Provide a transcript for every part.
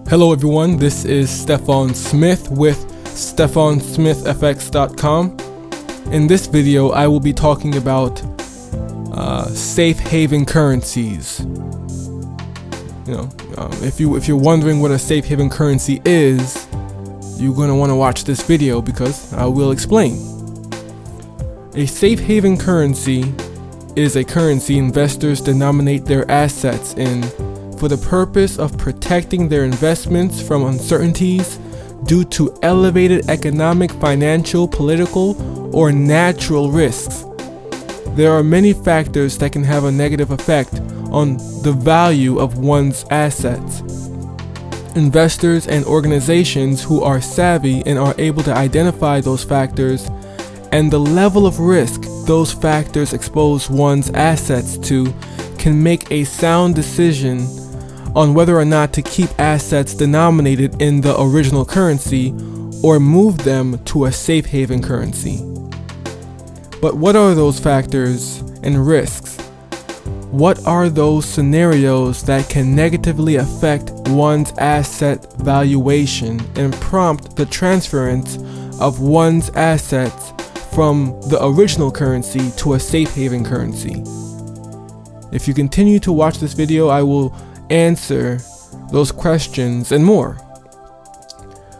Hello everyone, this is Stephan Smith with StephanSmithFX.com. In this video, I will be talking about safe haven currencies. If you're wondering what a safe haven currency is, you're going to want to watch this video because I will explain. A safe haven currency is a currency investors denominate their assets in for the purpose of protecting their investments from uncertainties due to elevated economic, financial, political, or natural risks. There are many factors that can have a negative effect on the value of one's assets. Investors and organizations who are savvy and are able to identify those factors and the level of risk those factors expose one's assets to can make a sound decision on whether or not to keep assets denominated in the original currency or move them to a safe haven currency. But what are those factors and risks? What are those scenarios that can negatively affect one's asset valuation and prompt the transference of one's assets from the original currency to a safe haven currency? If you continue to watch this video, I will answer those questions and more.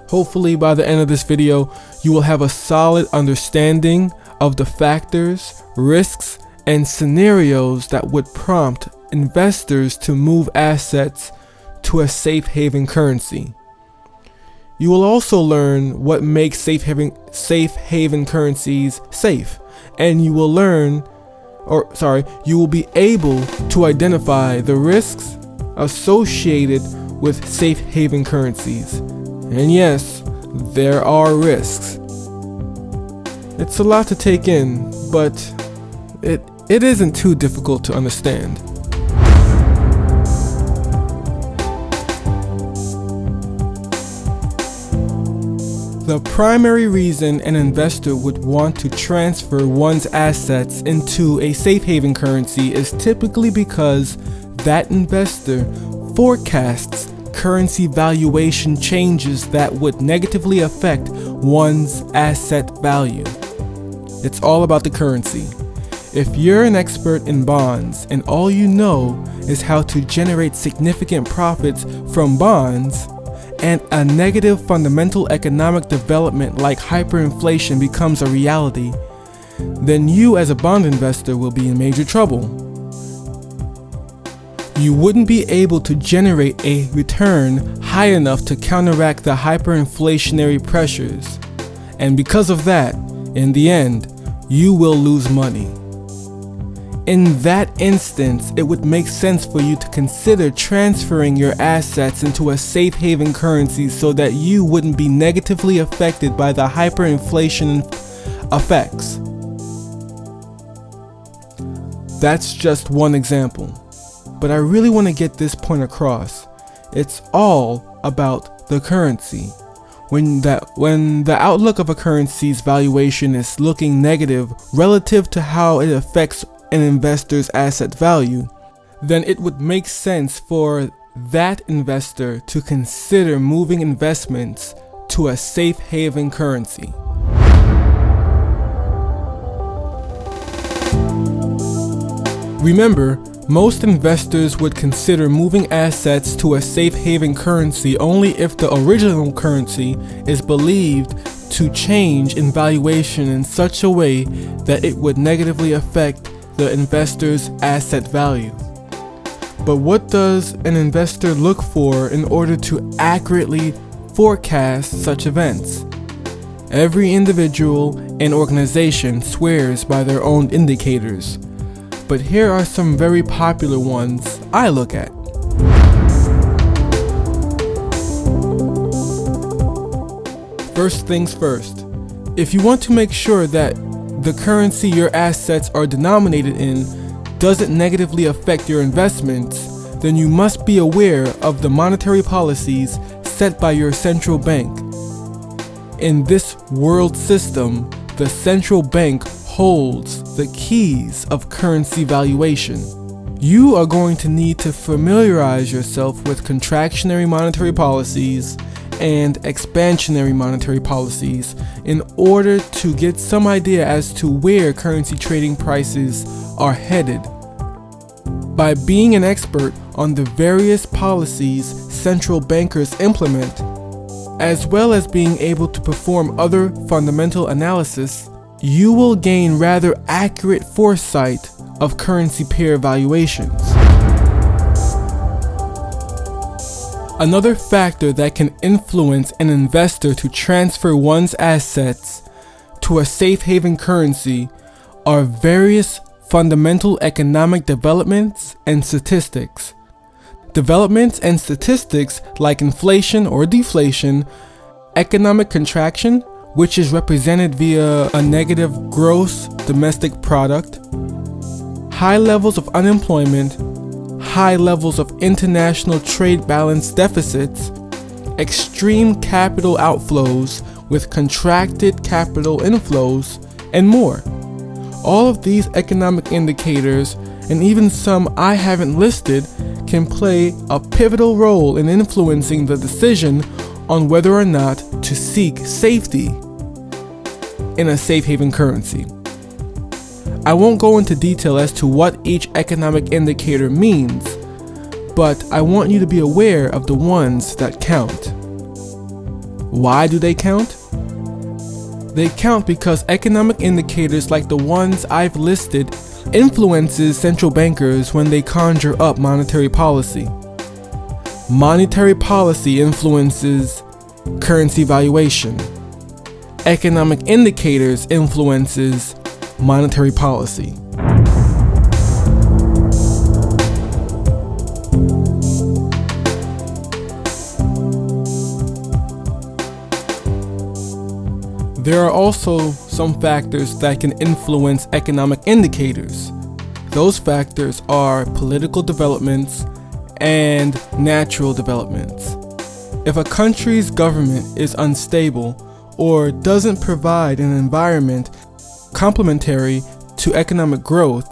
Hopefully by the end of this video, you will have a solid understanding of the factors, risks, and scenarios that would prompt investors to move assets to a safe haven currency. You will also learn what makes safe haven currencies safe, and you will be able to identify the risks associated with safe haven currencies. And yes, there are risks. It's a lot to take in, but it isn't too difficult to understand. The primary reason an investor would want to transfer one's assets into a safe haven currency is typically because that investor forecasts currency valuation changes that would negatively affect one's asset value. It's all about the currency. If you're an expert in bonds and all you know is how to generate significant profits from bonds, and a negative fundamental economic development like hyperinflation becomes a reality, then you as a bond investor will be in major trouble. You wouldn't be able to generate a return high enough to counteract the hyperinflationary pressures. And because of that, in the end, you will lose money. In that instance, it would make sense for you to consider transferring your assets into a safe haven currency so that you wouldn't be negatively affected by the hyperinflation effects. That's just one example. But I really want to get this point across. It's all about the currency. When the outlook of a currency's valuation is looking negative relative to how it affects an investor's asset value, then it would make sense for that investor to consider moving investments to a safe haven currency. Remember, most investors would consider moving assets to a safe haven currency only if the original currency is believed to change in valuation in such a way that it would negatively affect the investor's asset value. But what does an investor look for in order to accurately forecast such events? Every individual and organization swears by their own indicators. But here are some very popular ones I look at. First things first, if you want to make sure that the currency your assets are denominated in doesn't negatively affect your investments, then you must be aware of the monetary policies set by your central bank. In this world system, the central bank holds the keys of currency valuation. You are going to need to familiarize yourself with contractionary monetary policies and expansionary monetary policies in order to get some idea as to where currency trading prices are headed. By being an expert on the various policies central bankers implement, as well as being able to perform other fundamental analysis, you will gain rather accurate foresight of currency pair valuations. Another factor that can influence an investor to transfer one's assets to a safe haven currency are various fundamental economic developments and statistics. Developments and statistics like inflation or deflation, economic contraction, which is represented via a negative gross domestic product, high levels of unemployment, high levels of international trade balance deficits, extreme capital outflows with contracted capital inflows, and more. All of these economic indicators, and even some I haven't listed, can play a pivotal role in influencing the decision on whether or not to seek safety in a safe haven currency. I won't go into detail as to what each economic indicator means, but I want you to be aware of the ones that count. Why do they count? They count because economic indicators like the ones I've listed influences central bankers when they conjure up monetary policy. Monetary policy influences currency valuation. Economic indicators influences monetary policy. There are also some factors that can influence economic indicators. Those factors are political developments and natural developments. If a country's government is unstable or doesn't provide an environment complementary to economic growth,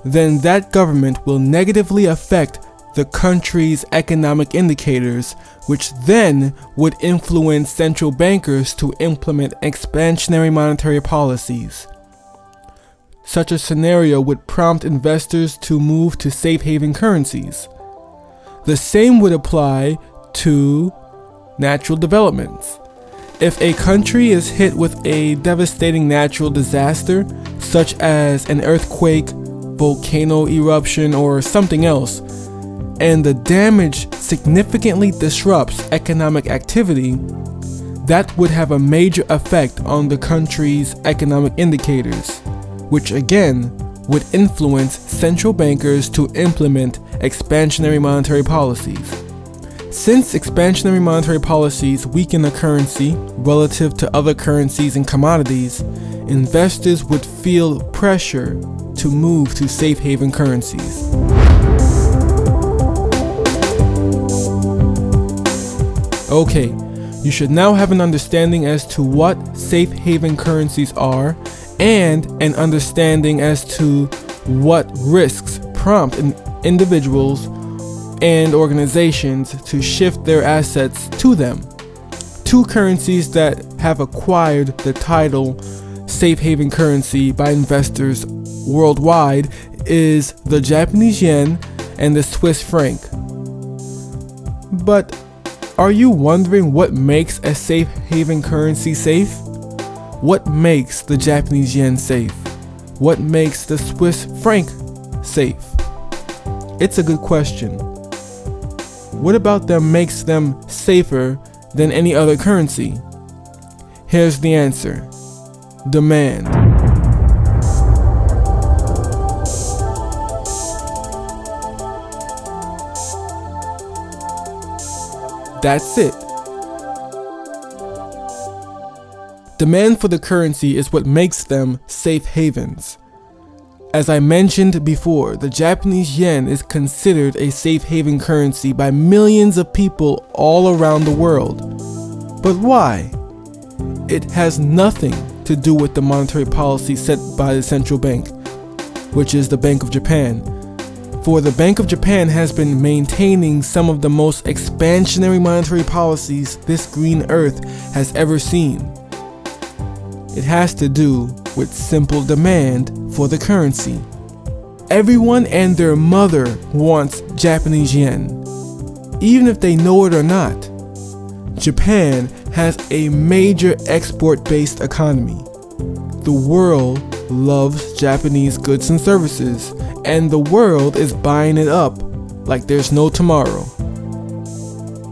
then that government will negatively affect the country's economic indicators, which then would influence central bankers to implement expansionary monetary policies. Such a scenario would prompt investors to move to safe haven currencies. The same would apply to natural developments. If a country is hit with a devastating natural disaster, such as an earthquake, volcano eruption, or something else, and the damage significantly disrupts economic activity, that would have a major effect on the country's economic indicators, which again would influence central bankers to implement expansionary monetary policies. Since expansionary monetary policies weaken a currency relative to other currencies and commodities, investors would feel pressure to move to safe haven currencies. Okay, you should now have an understanding as to what safe haven currencies are and an understanding as to what risks prompt individuals and organizations to shift their assets to them. Two currencies that have acquired the title safe haven currency by investors worldwide is the Japanese yen and the Swiss franc. But are you wondering what makes a safe haven currency safe? What makes the Japanese yen safe? What makes the Swiss franc safe? It's a good question. What about them makes them safer than any other currency? Here's the answer: demand. That's it. Demand for the currency is what makes them safe havens. As I mentioned before, the Japanese yen is considered a safe haven currency by millions of people all around the world. But why? It has nothing to do with the monetary policy set by the central bank, which is the Bank of Japan. For the Bank of Japan has been maintaining some of the most expansionary monetary policies this green earth has ever seen. It has to do with simple demand for the currency. Everyone and their mother wants Japanese yen, even if they know it or not. Japan has a major export-based economy. The world loves Japanese goods and services, and the world is buying it up like there's no tomorrow.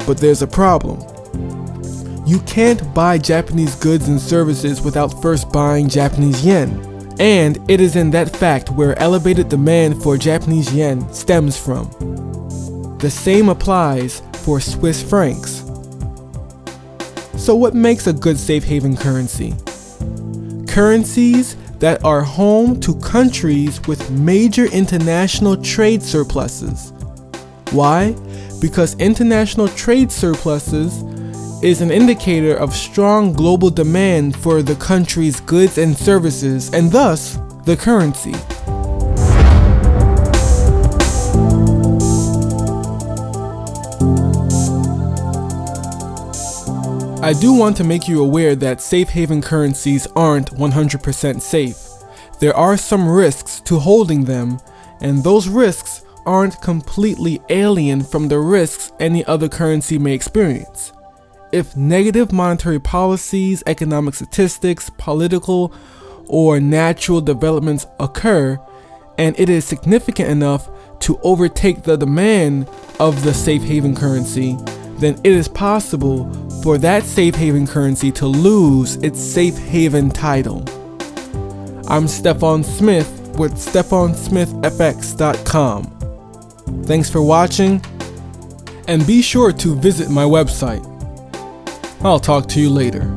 But there's a problem. You can't buy Japanese goods and services without first buying Japanese yen. And it is in that fact where elevated demand for Japanese yen stems from. The same applies for Swiss francs. So what makes a good safe haven currency? Currencies that are home to countries with major international trade surpluses. Why? Because international trade surpluses is an indicator of strong global demand for the country's goods and services, and thus the currency. I do want to make you aware that safe haven currencies aren't 100% safe. There are some risks to holding them, and those risks aren't completely alien from the risks any other currency may experience. If negative monetary policies, economic statistics, political or natural developments occur, and it is significant enough to overtake the demand of the safe haven currency, then it is possible for that safe haven currency to lose its safe haven title. I'm Stephan Smith with StephanSmithFX.com. Thanks for watching, and be sure to visit my website. I'll talk to you later.